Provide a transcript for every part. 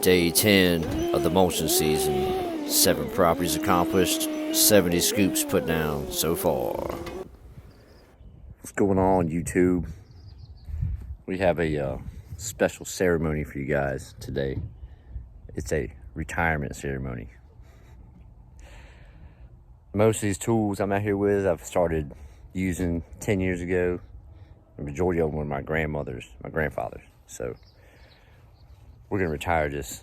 Day 10 of the mulching season. 7 properties accomplished, 70 scoops put down so far. What's going on, YouTube? We have a special ceremony for you guys today. It's a retirement ceremony. Most of these tools I'm out here with, I've started using 10 years ago. The majority of them were my grandfather's. So we're gonna retire this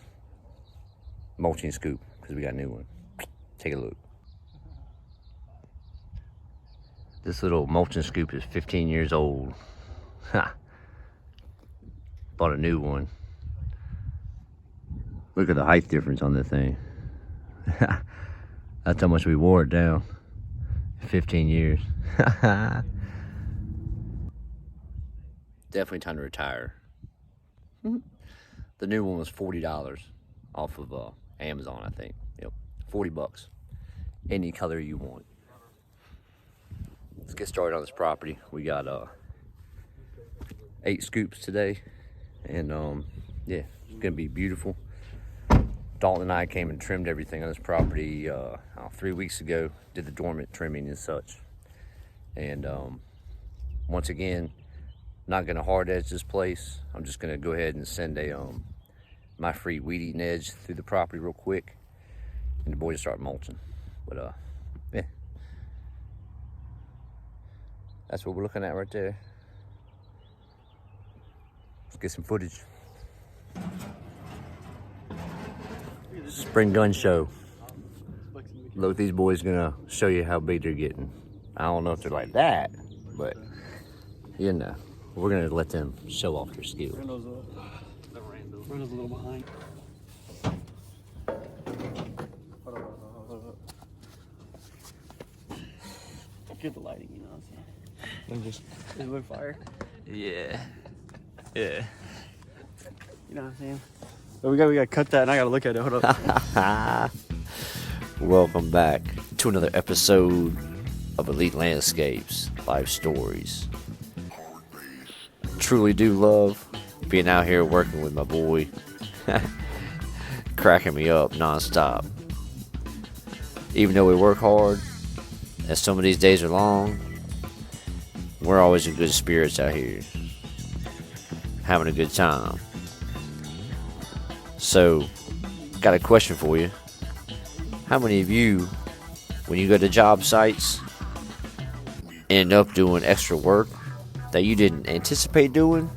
mulching scoop because we got a new one. Take a look. This little mulching scoop is 15 years old. Ha! Bought a new one. Look at the height difference on this thing. That's how much we wore it down. 15 years. Definitely time to retire. The new one was $40 off of Amazon, I think. Yep, $40. Any color you want. Let's get started on this property. We got 8 scoops today, and yeah, it's gonna be beautiful. Dalton and I came and trimmed everything on this property 3 weeks ago. Did the dormant trimming and such, and once again, not gonna hard edge this place. I'm just gonna go ahead and send a my free weed eating edge through the property real quick, and the boys start mulching. But yeah, that's what we're looking at right there. Let's get some footage. Spring gun show. Look, these boys gonna show you how big they're getting. I don't know if they're like that, but you know, we're gonna let them show off their skill. Randall's a little behind. Get the lighting, you know what I'm saying? Just with fire. Yeah. You know what I'm saying? So we gotta cut that, and I gotta look at it. Hold up. Welcome back to another episode of Elite Landscapes Life Stories. Truly do love being out here working with my boy, cracking me up non-stop. Even though we work hard and some of these days are long, we're always in good spirits out here, having a good time. So, got a question for you. How many of you, when you go to job sites, end up doing extra work that you didn't anticipate doing?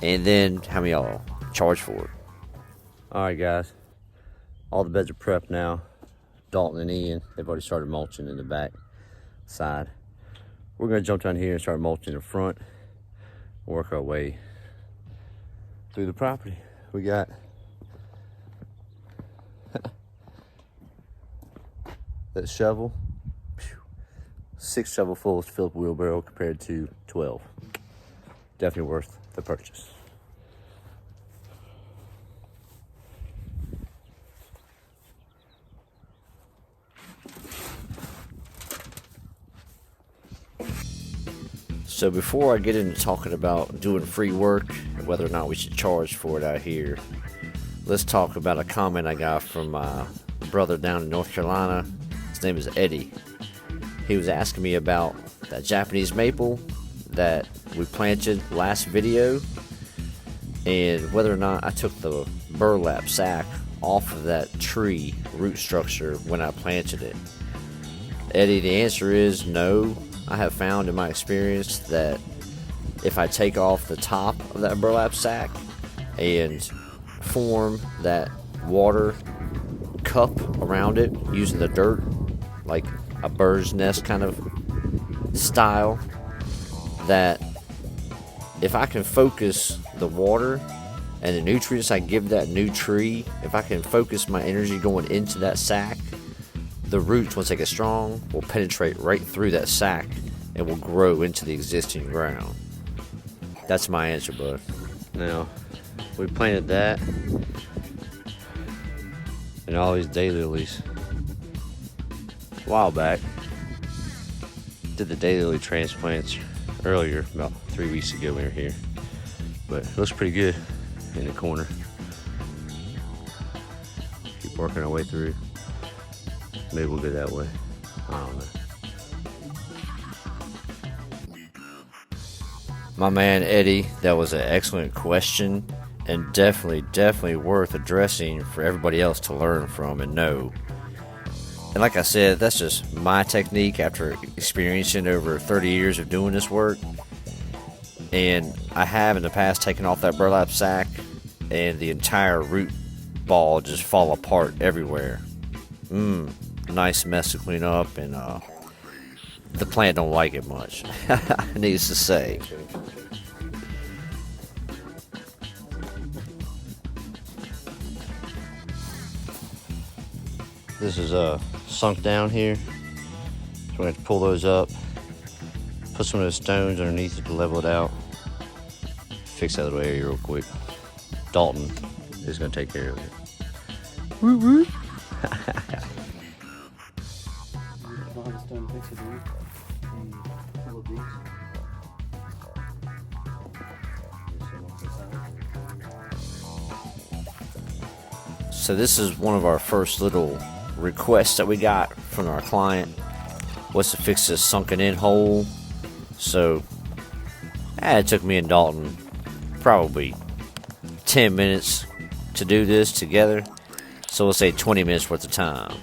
And then how many of y'all charge for it? Alright guys, all the beds are prepped now. Dalton and Ian, they've already started mulching in the back side. We're going to jump down here and start mulching in the front. Work our way through the property. We got that shovel. 6 shovelfuls to fill up a wheelbarrow compared to 12. Definitely worth the purchase. So before I get into talking about doing free work and whether or not we should charge for it out here, let's talk about a comment I got from my brother down in North Carolina. His name is Eddie. He was asking me about that Japanese maple that we planted last video and whether or not I took the burlap sack off of that tree root structure when I planted it. Eddie, the answer is no. I have found in my experience that if I take off the top of that burlap sack and form that water cup around it using the dirt, like a bird's nest kind of style, that if I can focus the water and the nutrients I give that new tree, if I can focus my energy going into that sack, the roots, once they get strong, will penetrate right through that sack and will grow into the existing ground. That's my answer, bud. Now, we planted that and all these daylilies a while back. Did the daylily transplants earlier, about 3 weeks ago we were here. But it looks pretty good in the corner. working our way through. Maybe we'll go that way. I don't know. My man Eddie, that was an excellent question, and definitely worth addressing for everybody else to learn from and know. And like I said, that's just my technique after experiencing over 30 years of doing this work. And I have in the past taken off that burlap sack and the entire root ball just fall apart everywhere. Nice mess to clean up, and the plant don't like it much. Needs to say. This is sunk down here, so we have to pull those up, put some of those stones underneath it to level it out, fix that little area real quick. Dalton is going to take care of it. Woo woo. So this is one of our first little requests that we got from our client, was to fix this sunken in hole. So it took me and Dalton probably 10 minutes to do this together. So we'll say 20 minutes worth of time.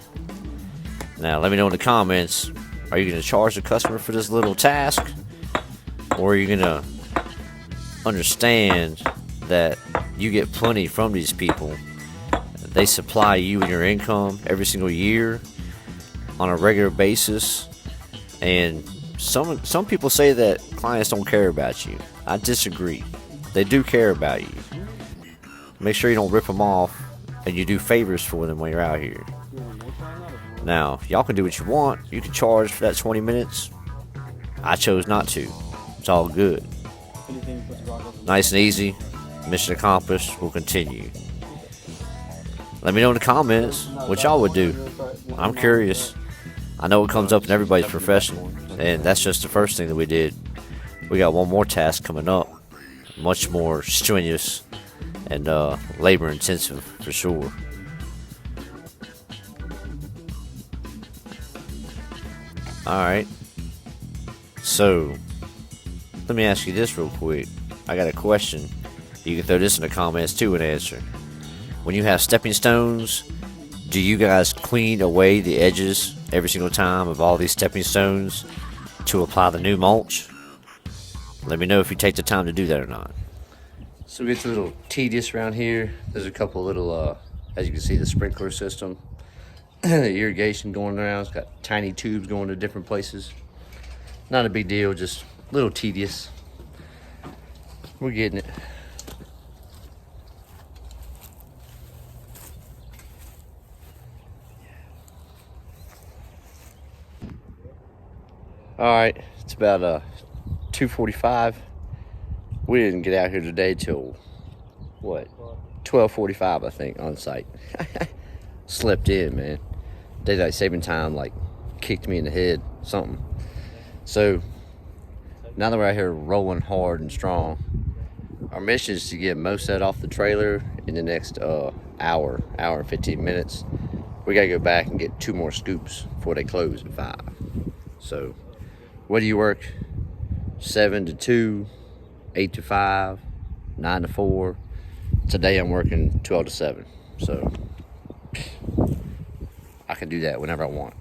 Now let me know in the comments, are you going to charge the customer for this little task? Or are you going to understand that you get plenty from these people? They supply you and your income every single year on a regular basis. And some people say that clients don't care about you. I disagree. They do care about you. Make sure you don't rip them off, and you do favors for them when you're out here. Now, y'all can do what you want. You can charge for that 20 minutes. I chose not to. It's all good. Nice and easy. Mission accomplished. We'll continue. Let me know in the comments what y'all would do. I'm curious. I know it comes up in everybody's profession, and that's just the first thing that we did. We got one more task coming up, much more strenuous and labor intensive for sure. Alright, so let me ask you this real quick. I got a question. You can throw this in the comments too and answer. When you have stepping stones, do you guys clean away the edges every single time of all these stepping stones to apply the new mulch? Let me know if you take the time to do that or not. So it gets a little tedious around here. There's a couple little, as you can see, the sprinkler system, the irrigation going around. It's got tiny tubes going to different places. Not a big deal, just a little tedious. We're getting it. Alright, it's about 2:45. We didn't get out here today till what? 12:45, I think, on site. Slept in, man. Daylight saving time like kicked me in the head, something. So now that we're out here rolling hard and strong, our mission is to get most of that off the trailer in the next hour and 15 minutes. We gotta go back and get 2 more scoops before they close at 5. So whether you work 7 to 2, 8 to 5, 9 to 4, today I'm working 12 to 7. So I can do that whenever I want.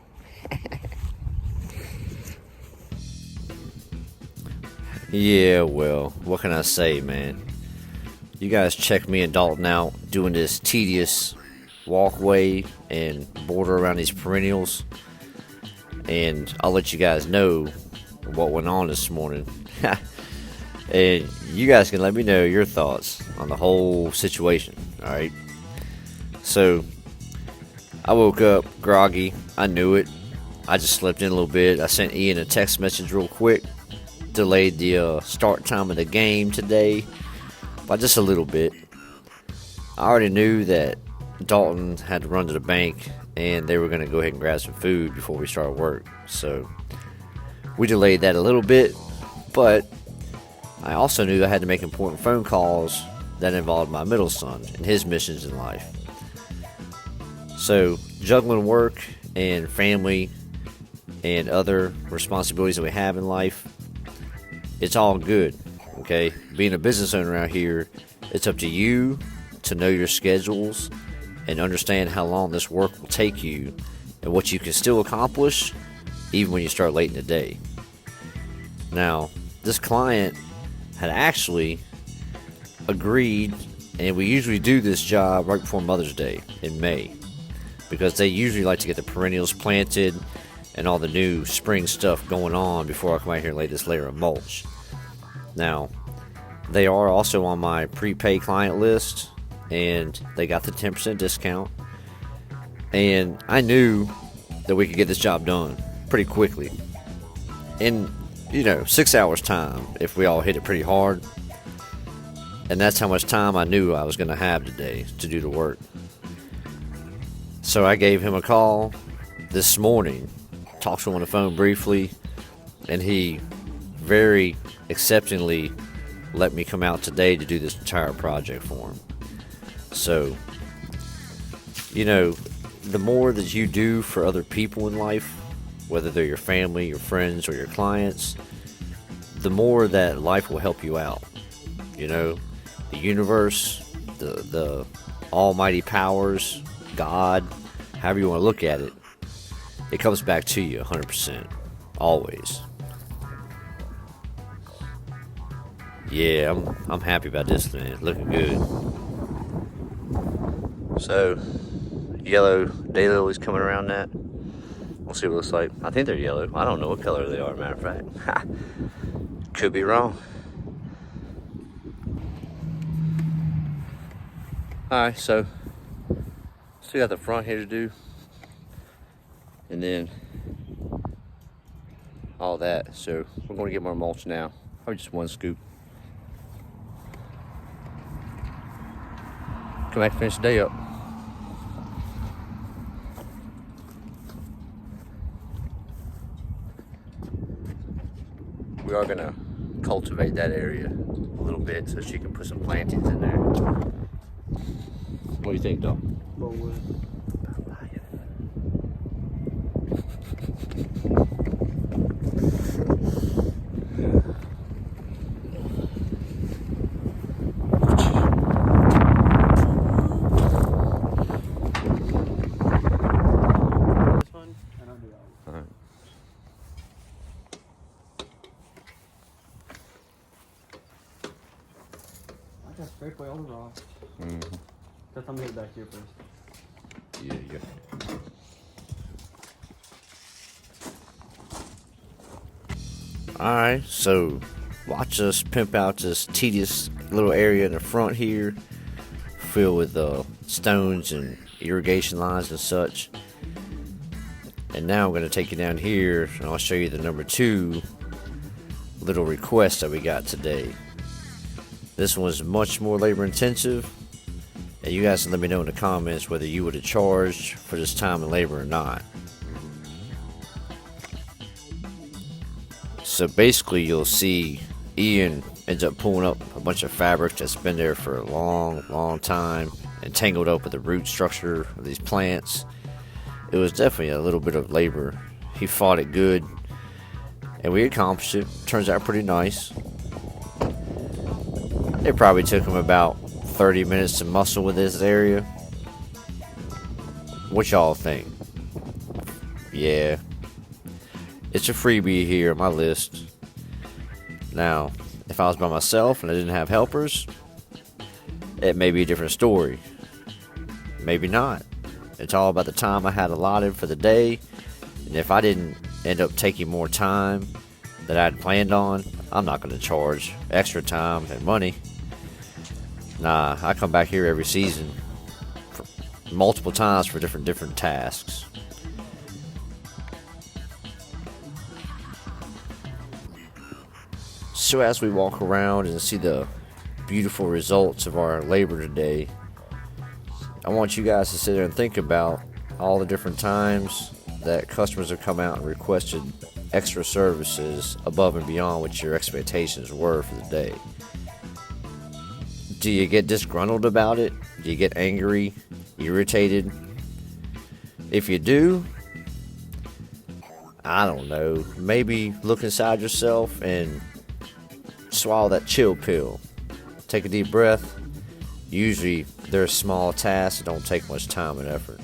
Yeah, well, what can I say, man? You guys check me and Dalton out doing this tedious walkway and border around these perennials, and I'll let you guys know what went on this morning. And you guys can let me know your thoughts on the whole situation. Alright, so I woke up groggy. I knew it. I just slept in a little bit. I sent Ian a text message real quick, delayed the start time of the game today by just a little bit. I already knew that Dalton had to run to the bank and they were going to go ahead and grab some food before we started work, so we delayed that a little bit. But I also knew I had to make important phone calls that involved my middle son and his missions in life. So juggling work and family and other responsibilities that we have in life, it's all good. Okay, being a business owner out here, it's up to you to know your schedules and understand how long this work will take you and what you can still accomplish even when you start late in the day. Now, this client had actually agreed, and we usually do this job right before Mother's Day in May, because they usually like to get the perennials planted and all the new spring stuff going on before I come out here and lay this layer of mulch. Now, they are also on my prepaid client list, and they got the 10% discount. And I knew that we could get this job done pretty quickly. In, 6 hours time if we all hit it pretty hard. And that's how much time I knew I was going to have today to do the work. So I gave him a call this morning, talked to him on the phone briefly, and he very acceptingly let me come out today to do this entire project for him. So, the more that you do for other people in life, whether they're your family, your friends, or your clients, the more that life will help you out. The universe, the almighty powers, God, however you want to look at it, it comes back to you 100%, always. Yeah, I'm happy about this, man. Looking good. So, yellow daylilies coming around that. We'll see what it looks like. I think they're yellow. I don't know what color they are, matter of fact. Could be wrong. Alright, so still got the front here to do. And then all that. So we're going to get more mulch now. Probably just one scoop. Come back and finish the day up. We are going to cultivate that area a little bit so she can put some plantings in there. What do you think, Doc? Scrape away all the rocks. Just I'm gonna get back here first. Yeah. Alright, so watch us pimp out this tedious little area in the front here, filled with stones and irrigation lines and such. And now I'm going to take you down here and I'll show you the number 2 little request that we got today. This one's much more labor intensive, and you guys can let me know in the comments whether you would have charged for this time and labor or not. So basically you'll see Ian ends up pulling up a bunch of fabric that's been there for a long time and tangled up with the root structure of these plants. It was definitely a little bit of labor. He fought it good, and we accomplished it. Turns out pretty nice. It probably took him about 30 minutes to muscle with this area. What y'all think? Yeah. It's a freebie here on my list. Now, if I was by myself and I didn't have helpers, it may be a different story. Maybe not. It's all about the time I had allotted for the day. And if I didn't end up taking more time that I had planned on, I'm not going to charge extra time and money. Nah, I come back here every season for multiple times for different tasks. So as we walk around and see the beautiful results of our labor today, I want you guys to sit there and think about all the different times that customers have come out and requested extra services above and beyond what your expectations were for the day. Do you get disgruntled about it? Do you get angry, irritated? If you do, I don't know, maybe look inside yourself and swallow that chill pill. Take a deep breath. Usually they're small tasks that don't take much time and effort.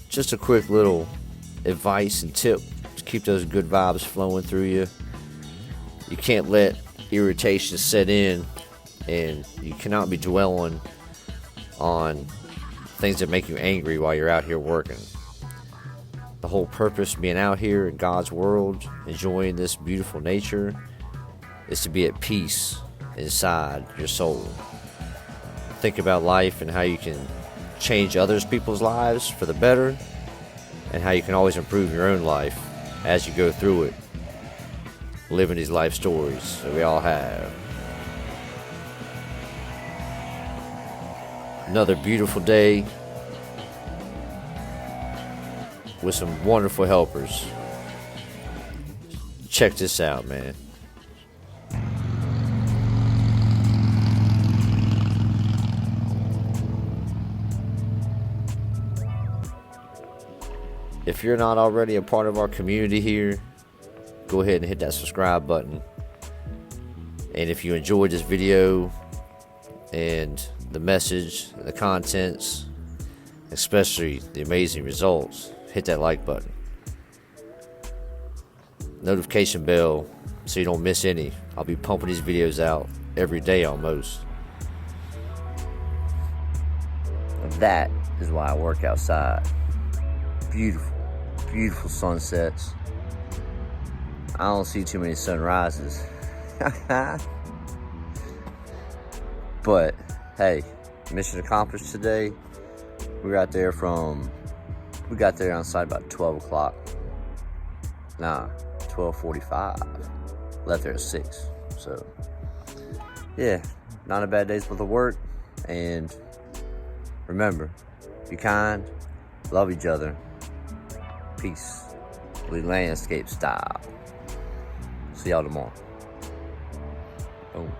Just a quick little advice and tip to keep those good vibes flowing through you. You can't let irritation set in, and you cannot be dwelling on things that make you angry while you're out here working. The whole purpose of being out here in God's world, enjoying this beautiful nature, is to be at peace inside your soul. Think about life and how you can change others people's lives for the better, and how you can always improve your own life as you go through it, living these life stories that we all have. Another beautiful day with some wonderful helpers. Check this out, man. If you're not already a part of our community here, go ahead and hit that subscribe button. And if you enjoyed this video and the message, the contents, especially the amazing results, hit that like button. Notification bell so you don't miss any. I'll be pumping these videos out every day almost. That is why I work outside. Beautiful, beautiful sunsets. I don't see too many sunrises. But hey, mission accomplished today. We got there on site about 12 o'clock. 12:45. Left there at 6. So yeah, not a bad day's worth of work. And remember, be kind, love each other, peace, landscape style. See y'all tomorrow. Boom.